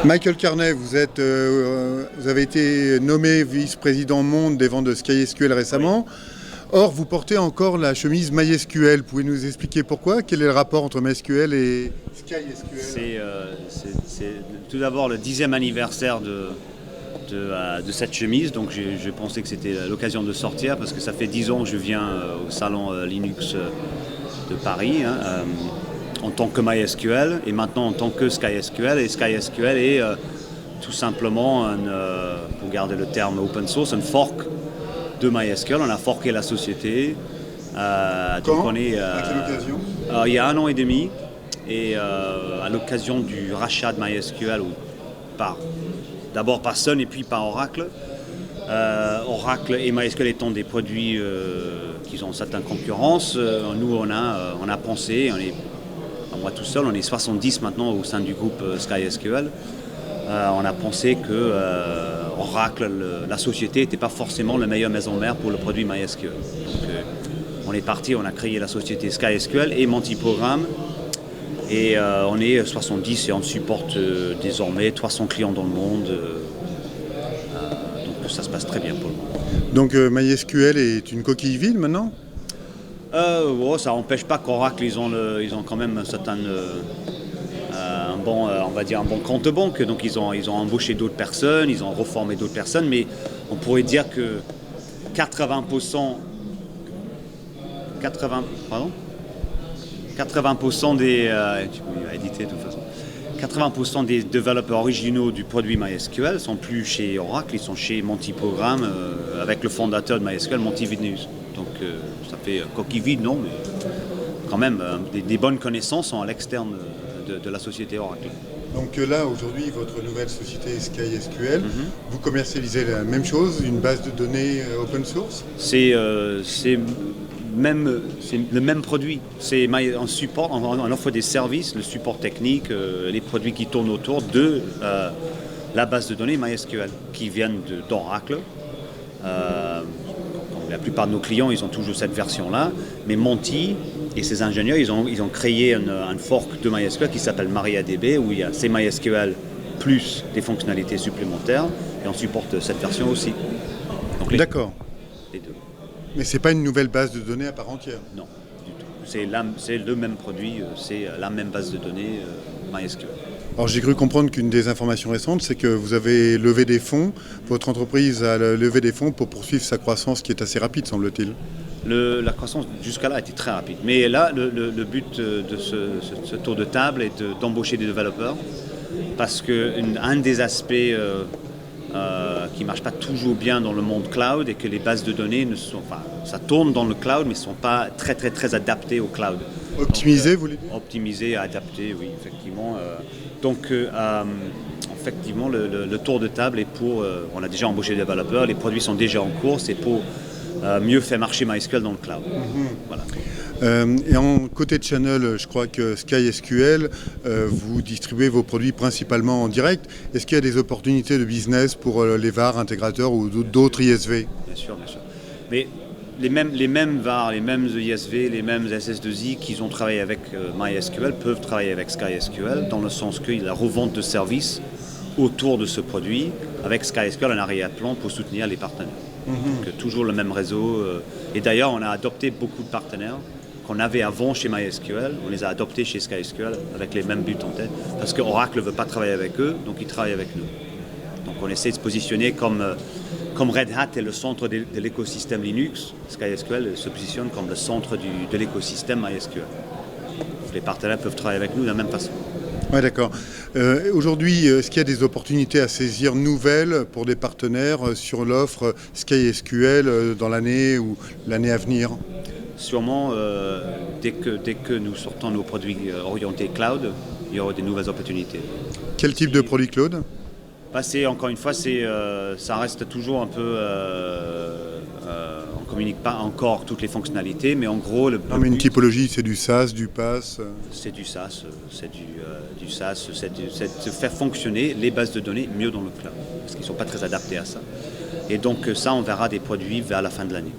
Michael Carnet, vous avez été nommé vice-président monde des ventes de SkySQL récemment. Or, vous portez encore la chemise MySQL. Pouvez nous expliquer pourquoi? Quel est le rapport entre MySQL et SkySQL? C'est tout d'abord le 10e anniversaire de cette chemise, donc je pensais que c'était l'occasion de sortir parce que ça fait 10 ans que je viens au salon Linux de Paris en tant que MySQL et maintenant en tant que SkySQL. Et SkySQL est tout simplement, pour garder le terme open source, un fork de MySQL. On a forké la société. Quand? À quelle occasion? Il y a 1 an et demi, et à l'occasion du rachat de MySQL, d'abord par Sun et puis par Oracle. Oracle et MySQL étant des produits qui ont certaines concurrences, nous on a pensé, moi tout seul, on est 70 maintenant au sein du groupe SkySQL. On a pensé que Oracle, la société, n'était pas forcément la meilleure maison mère pour le produit MySQL. Donc, on est parti, on a créé la société SkySQL et Multiprogramme. Et on est 70 et on supporte désormais 300 clients dans le monde. Donc ça se passe très bien pour le moment. Donc MySQL est une coquille vide maintenant? Ça n'empêche pas qu'Oracle, ils ont quand même un bon compte banque. Donc ils ont embauché d'autres personnes, ils ont reformé d'autres personnes, mais on pourrait dire que 80% des tu peux éditer de toute façon. 80% des développeurs originaux du produit MySQL sont plus chez Oracle, ils sont chez Multiprogramme avec le fondateur de MySQL, Monty Vidnus. Donc ça fait coquille vide, non, mais quand même des bonnes connaissances sont à l'externe de la société Oracle. Donc là, aujourd'hui, votre nouvelle société SkySQL, vous commercialisez la même chose, une base de données open source? C'est le même produit. On offre des services, le support technique, les produits qui tournent autour de la base de données MySQL, qui viennent d'Oracle. La plupart de nos clients, ils ont toujours cette version-là, mais Monty et ses ingénieurs, ils ont créé un fork de MySQL qui s'appelle MariaDB, où il y a ces MySQL plus des fonctionnalités supplémentaires, et on supporte cette version aussi. Donc D'accord. Les deux. Mais ce n'est pas une nouvelle base de données à part entière? Non, du tout. C'est le même produit, c'est la même base de données MySQL. Alors j'ai cru comprendre qu'une des informations récentes, c'est que vous avez levé des fonds. Votre entreprise a levé des fonds pour poursuivre sa croissance qui est assez rapide, semble-t-il. La croissance jusqu'à là a été très rapide. Mais là, le but de ce tour de table est d'embaucher des développeurs, parce qu'un des aspects qui ne marche pas toujours bien dans le monde cloud est que les bases de données ça tourne dans le cloud, mais ne sont pas très, très, très adaptées au cloud. Optimisé, vous voulez dire? Optimisé, adapté, oui, effectivement. Effectivement, le tour de table est pour... on a déjà embauché des développeurs, les produits sont déjà en cours, c'est pour mieux faire marcher MySQL dans le cloud. Voilà. Et en côté de channel, je crois que SkySQL, vous distribuez vos produits principalement en direct. Est-ce qu'il y a des opportunités de business pour les VAR intégrateurs ou d'autres ISV? Bien sûr, bien sûr. Mais les mêmes VAR, les mêmes ISV, les mêmes SS2I qui ont travaillé avec MySQL peuvent travailler avec SkySQL, dans le sens qu'il y a la revente de services autour de ce produit, avec SkySQL en arrière-plan pour soutenir les partenaires. Donc toujours le même réseau. Et d'ailleurs, on a adopté beaucoup de partenaires qu'on avait avant chez MySQL, on les a adoptés chez SkySQL avec les mêmes buts en tête, parce que Oracle ne veut pas travailler avec eux, donc ils travaillent avec nous. Donc on essaie de se positionner comme Red Hat est le centre de l'écosystème Linux, SkySQL se positionne comme le centre de l'écosystème MySQL. Donc les partenaires peuvent travailler avec nous de la même façon. Oui, d'accord. Aujourd'hui, est-ce qu'il y a des opportunités à saisir nouvelles pour des partenaires sur l'offre SkySQL dans l'année ou l'année à venir? Sûrement, dès que nous sortons nos produits orientés cloud, il y aura des nouvelles opportunités. Quel type de produit cloud? Encore une fois, ça reste toujours un peu... on ne communique pas encore toutes les fonctionnalités, mais en gros... mais une typologie, c'est du SaaS, du PaaS? C'est du SaaS, c'est de faire fonctionner les bases de données mieux dans le cloud, parce qu'ils ne sont pas très adaptés à ça. Et donc ça, on verra des produits vers la fin de l'année.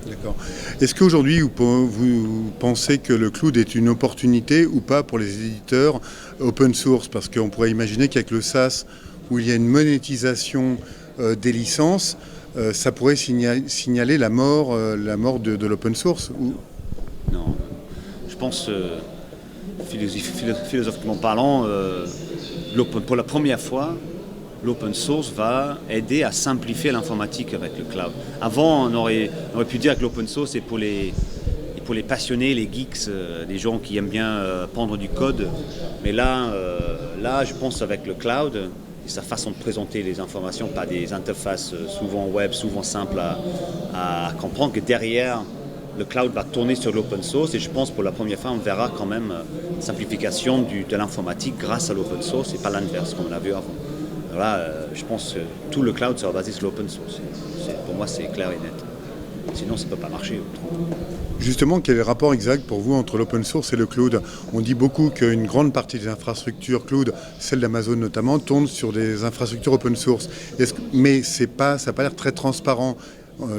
D'accord. Est-ce qu'aujourd'hui, vous pensez que le cloud est une opportunité ou pas pour les éditeurs open source? Parce qu'on pourrait imaginer qu'avec le SaaS, où il y a une monétisation des licences, ça pourrait signaler la mort de l'open source. Non, je pense, philosophiquement parlant, pour la première fois, l'open source va aider à simplifier l'informatique avec le cloud. Avant, on aurait pu dire que l'open source est pour les passionnés, les geeks, les gens qui aiment bien pendre du code. Mais là, je pense avec le cloud et sa façon de présenter les informations par des interfaces souvent web, souvent simples à comprendre, que derrière, le cloud va tourner sur l'open source. Et je pense pour la première fois, on verra quand même une simplification de l'informatique grâce à l'open source et pas l'inverse, comme on a vu avant. Là, je pense que tout le cloud sera basé sur l'open source. Pour moi, c'est clair et net. Sinon, ça ne peut pas marcher. Justement, quel est le rapport exact pour vous entre l'open source et le cloud? On dit beaucoup qu'une grande partie des infrastructures cloud, celle d'Amazon notamment, tournent sur des infrastructures open source. Mais ça n'a pas l'air très transparent.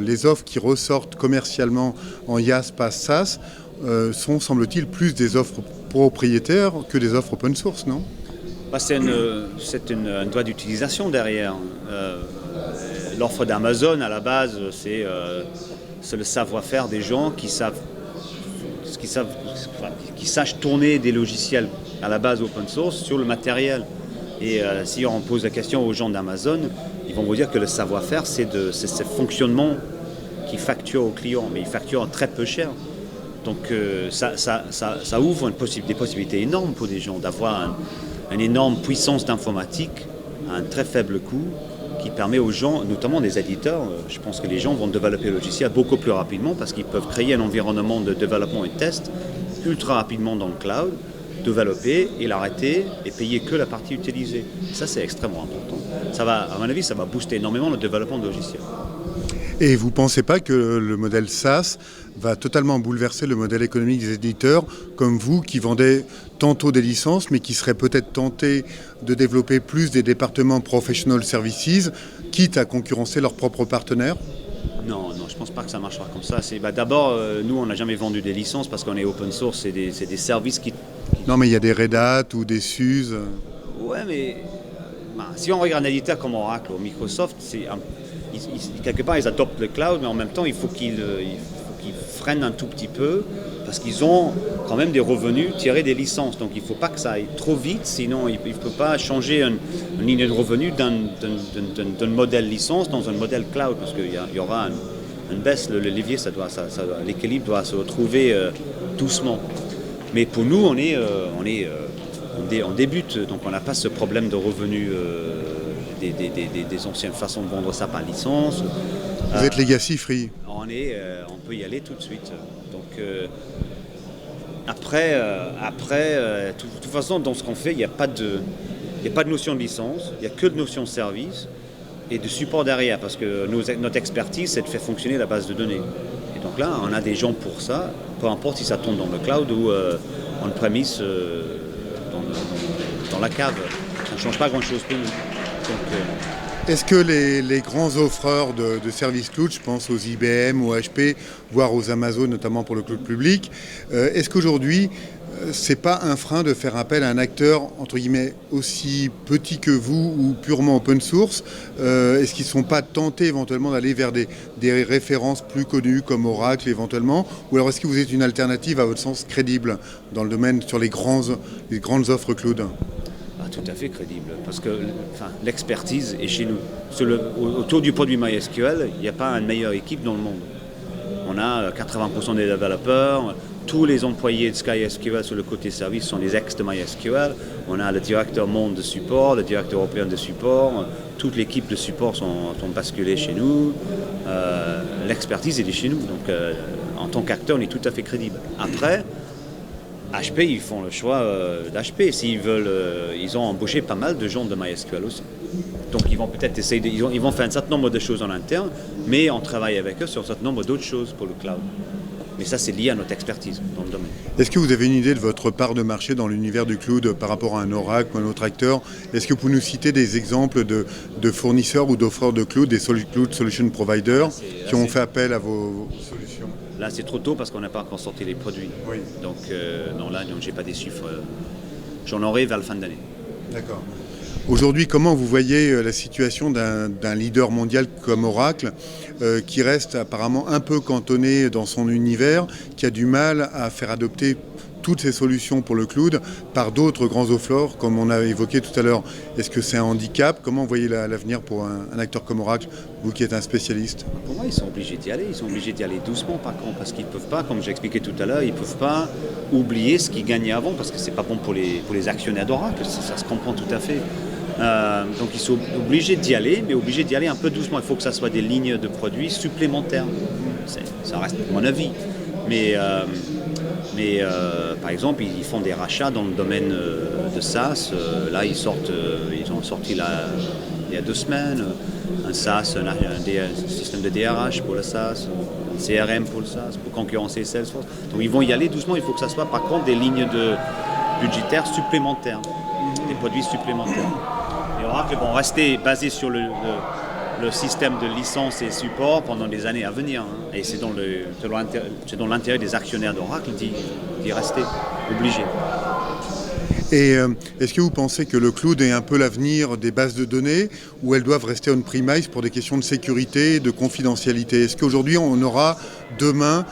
Les offres qui ressortent commercialement en IaaS, PaaS, SaaS sont, semble-t-il, plus des offres propriétaires que des offres open source, non? C'est un droit d'utilisation derrière. L'offre d'Amazon, à la base, c'est le savoir-faire des gens qui sachent tourner des logiciels à la base open source sur le matériel. Et si on pose la question aux gens d'Amazon, ils vont vous dire que le savoir-faire, c'est ce fonctionnement qui facture aux clients, mais ils facturent très peu cher. Donc ça ouvre des possibilités énormes pour des gens d'avoir une énorme puissance d'informatique à un très faible coût qui permet aux gens, notamment des éditeurs, je pense que les gens vont développer le logiciel beaucoup plus rapidement parce qu'ils peuvent créer un environnement de développement et de test ultra rapidement dans le cloud, développer et l'arrêter et payer que la partie utilisée. Ça, c'est extrêmement important. À mon avis, ça va booster énormément le développement de logiciels. Et vous ne pensez pas que le modèle SaaS va totalement bouleverser le modèle économique des éditeurs comme vous qui vendez tantôt des licences mais qui seraient peut-être tentés de développer plus des départements professional services, quitte à concurrencer leurs propres partenaires? Non, je ne pense pas que ça marchera comme ça. D'abord, nous, on n'a jamais vendu des licences parce qu'on est open source, c'est des services qui... Non, mais il y a des Red Hat ou des SUSE. Ouais, mais si on regarde un éditeur comme Oracle ou Microsoft, quelque part, ils adoptent le cloud, mais en même temps, il faut qu'ils freinent un tout petit peu parce qu'ils ont quand même des revenus tirés des licences. Donc, il ne faut pas que ça aille trop vite, sinon, il ne peut pas changer une ligne de revenus d'un modèle licence dans un modèle cloud parce qu'il y aura une baisse. Le levier, l'équilibre doit se retrouver doucement. Mais pour nous, on débute, donc on n'a pas ce problème de revenus des anciennes façons de vendre ça par licence. Vous êtes legacy free. On peut y aller tout de suite. Donc après, de toute façon, dans ce qu'on fait, il n'y a pas de notion de licence, il n'y a que de notion de service et de support derrière, parce que notre expertise, c'est de faire fonctionner la base de données. Et donc là, on a des gens pour ça, peu importe si ça tourne dans le cloud ou on-premise dans la cave. Ça ne change pas grand-chose pour nous. Est-ce que les grands offreurs de services cloud, je pense aux IBM, aux HP, voire aux Amazon, notamment pour le cloud public, est-ce qu'aujourd'hui, c'est pas un frein de faire appel à un acteur, entre guillemets, aussi petit que vous ou purement open source? Est-ce qu'ils ne sont pas tentés éventuellement d'aller vers des références plus connues comme Oracle éventuellement? Ou alors est-ce que vous êtes une alternative à votre sens crédible dans le domaine sur les grandes offres cloud? Tout à fait crédible, parce que l'expertise est chez nous. Autour du produit MySQL, il n'y a pas une meilleure équipe dans le monde. On a 80% des développeurs, tous les employés de SkySQL sur le côté service sont des ex de MySQL. On a le directeur monde de support, le directeur européen de support, toute l'équipe de support sont basculées chez nous. L'expertise est chez nous, donc en tant qu'acteur, on est tout à fait crédible. Après, HP, ils font le choix d'HP. S'ils veulent, ils ont embauché pas mal de gens de MySQL aussi. Donc ils vont peut-être essayer, ils vont faire un certain nombre de choses en interne, mais on travaille avec eux sur un certain nombre d'autres choses pour le cloud. Mais ça, c'est lié à notre expertise dans le domaine. Est-ce que vous avez une idée de votre part de marché dans l'univers du cloud par rapport à un Oracle ou un autre acteur? Est-ce que vous pouvez nous citer des exemples de fournisseurs ou d'offreurs de cloud, des cloud solution providers qui ont fait appel à vos solutions? Là, c'est trop tôt parce qu'on n'a pas encore sorti les produits. Oui. Donc, non, là, je n'ai pas des chiffres. J'en aurai vers la fin de l'année. D'accord. Aujourd'hui, comment vous voyez la situation d'un leader mondial comme Oracle, qui reste apparemment un peu cantonné dans son univers, qui a du mal à faire adopter toutes ces solutions pour le cloud par d'autres grands offleurs, comme on a évoqué tout à l'heure? Est-ce que c'est un handicap? Comment vous voyez l'avenir pour un acteur comme Oracle, vous qui êtes un spécialiste? Pour moi, ils sont obligés d'y aller. Ils sont obligés d'y aller doucement, par contre, parce qu'ils ne peuvent pas, comme j'ai expliqué tout à l'heure, ils ne peuvent pas oublier ce qu'ils gagnaient avant, parce que ce n'est pas bon pour les actionnaires d'Oracle. Ça se comprend tout à fait. Donc ils sont obligés d'y aller, mais obligés d'y aller un peu doucement. Il faut que ça soit des lignes de produits supplémentaires. Ça reste mon avis. Mais par exemple, ils font des rachats dans le domaine de SaaS. Là, ils ont sorti il y a 2 semaines un SaaS, un système de DRH pour le SaaS, un CRM pour le SaaS, pour concurrencer Salesforce. Donc ils vont y aller doucement. Il faut que ça soit par contre des lignes budgétaires supplémentaires, des produits supplémentaires. Et Oracle vont rester basés sur le système de licence et support pendant des années à venir. Et c'est dans l'intérêt des actionnaires d'Oracle d'y rester obligés. Et est-ce que vous pensez que le cloud est un peu l'avenir des bases de données, ou elles doivent rester on-premise pour des questions de sécurité, de confidentialité? Est-ce qu'aujourd'hui on aura demain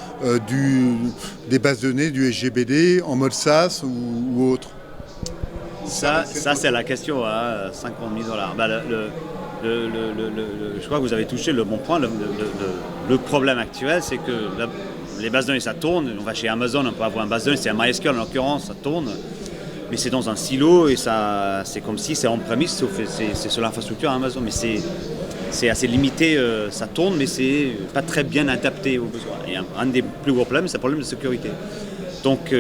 des bases de données, du SGBD en mode SaaS ou autre? Ça c'est la question à 50 000 $. Bah, je crois que vous avez touché le bon point. Le problème actuel, c'est que les bases de données, ça tourne. On va chez Amazon, on peut avoir une base de données, c'est un MySQL en l'occurrence, ça tourne. Mais c'est dans un silo et c'est comme si c'est on-premise, sauf c'est sur l'infrastructure Amazon. Mais c'est assez limité, ça tourne, mais c'est pas très bien adapté aux besoins. Et un des plus gros problèmes, c'est le problème de sécurité. Donc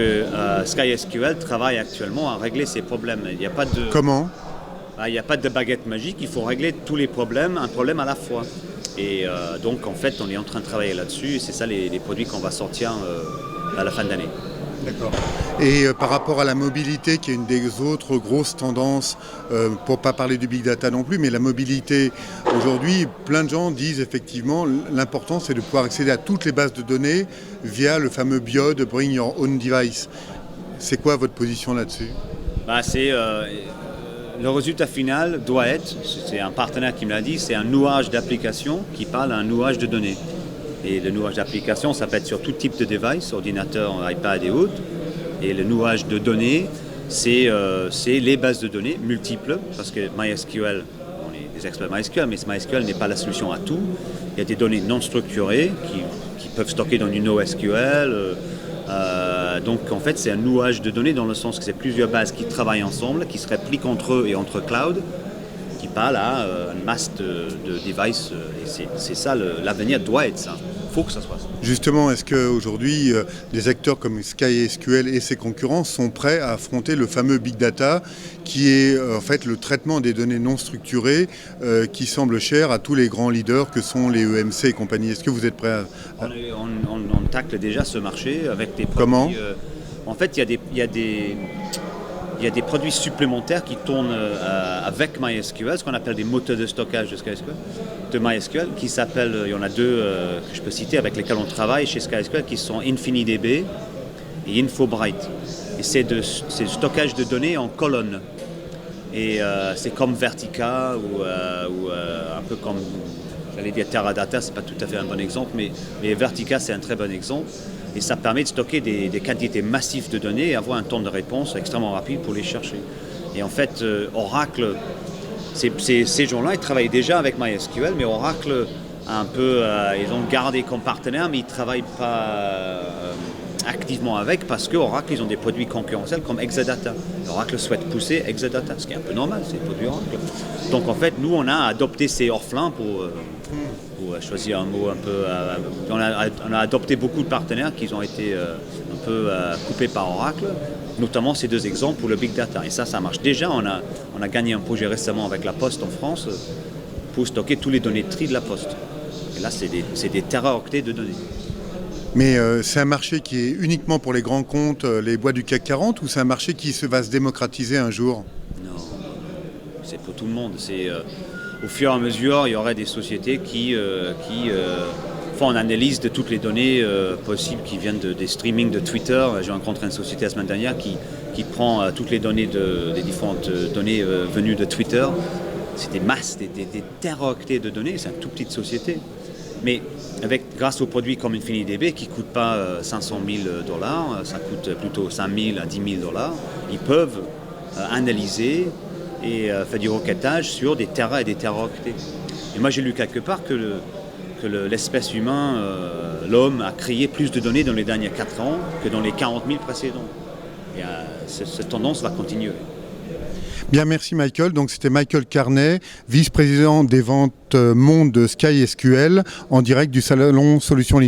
SkySQL travaille actuellement à régler ces problèmes. Il n'y a pas de... Comment? Il n'y a pas de baguette magique, il faut régler tous les problèmes, un problème à la fois. Et donc en fait, on est en train de travailler là-dessus et c'est ça les produits qu'on va sortir à la fin de l'année. D'accord. Et par rapport à la mobilité, qui est une des autres grosses tendances, pour ne pas parler du big data non plus, mais la mobilité, aujourd'hui, plein de gens disent effectivement l'important c'est de pouvoir accéder à toutes les bases de données via le fameux BYOD, Bring Your Own Device. C'est quoi votre position là-dessus? Le résultat final doit être, c'est un partenaire qui me l'a dit, c'est un nouage d'applications qui parle à un nouage de données. Et le nouage d'applications, ça peut être sur tout type de device, ordinateur, iPad et autres. Et le nouage de données, c'est les bases de données multiples, parce que MySQL, on est des experts MySQL, mais MySQL n'est pas la solution à tout. Il y a des données non structurées qui peuvent stocker dans une NoSQL. Donc en fait, c'est un nouage de données dans le sens que c'est plusieurs bases qui travaillent ensemble, qui se répliquent entre eux et entre clouds, qui parlent à une masse de devices. Et c'est ça, l'avenir doit être ça. Il faut que ça soit ça. Justement, est-ce qu'aujourd'hui, des acteurs comme SkySQL et ses concurrents sont prêts à affronter le fameux Big Data, qui est en fait le traitement des données non structurées, qui semble cher à tous les grands leaders que sont les EMC et compagnie? Est-ce que vous êtes prêts à... On tacle déjà ce marché avec des produits... Comment? En fait, il y a des produits supplémentaires qui tournent avec MySQL, ce qu'on appelle des moteurs de stockage de MySQL, qui s'appellent, il y en a 2 que je peux citer avec lesquels on travaille chez SkySQL, qui sont InfiniDB et InfoBright. Et c'est du stockage de données en colonnes. Et c'est comme Vertica ou un peu comme, j'allais dire Teradata, c'est pas tout à fait un bon exemple, mais Vertica c'est un très bon exemple. Et ça permet de stocker des quantités massives de données et avoir un temps de réponse extrêmement rapide pour les chercher. Et en fait, Oracle, ces gens-là, ils travaillent déjà avec MySQL, mais Oracle, ils ont gardé comme partenaire, mais ils ne travaillent pas activement avec parce qu'Oracle, ils ont des produits concurrentiels comme Exadata. Oracle souhaite pousser Exadata, ce qui est un peu normal, c'est des produits Oracle. Donc en fait, nous, on a adopté ces orphelins pour choisir un mot un peu... on a adopté beaucoup de partenaires qui ont été un peu coupés par Oracle, notamment ces 2 exemples pour le Big Data. Et ça marche. Déjà, on a gagné un projet récemment avec la Poste en France pour stocker tous les données de tri de la Poste. Et là, c'est des teraoctets de données. Mais c'est un marché qui est uniquement pour les grands comptes, les boîtes du CAC 40, ou c'est un marché qui va se démocratiser un jour? Non, c'est pour tout le monde. Au fur et à mesure, il y aurait des sociétés qui font une analyse de toutes les données possibles qui viennent des streamings de Twitter. J'ai rencontré une société la semaine dernière qui prend toutes les données des différentes données venues de Twitter. C'est des masses, des téraoctets de données. C'est une toute petite société. Mais grâce aux produits comme InfiniDB qui ne coûtent pas 500 000 $, ça coûte plutôt 5 000 à 10 000 $, ils peuvent analyser et faire du requêtage sur des téra et des téraoctets. Et moi j'ai lu quelque part que l'espèce humaine, l'homme, a créé plus de données dans les derniers 4 ans que dans les 40 000 précédents. Et cette tendance va continuer. Bien, merci Michael. Donc c'était Michael Carnet, vice-président des ventes monde de SkySQL, en direct du salon Solutions Linux.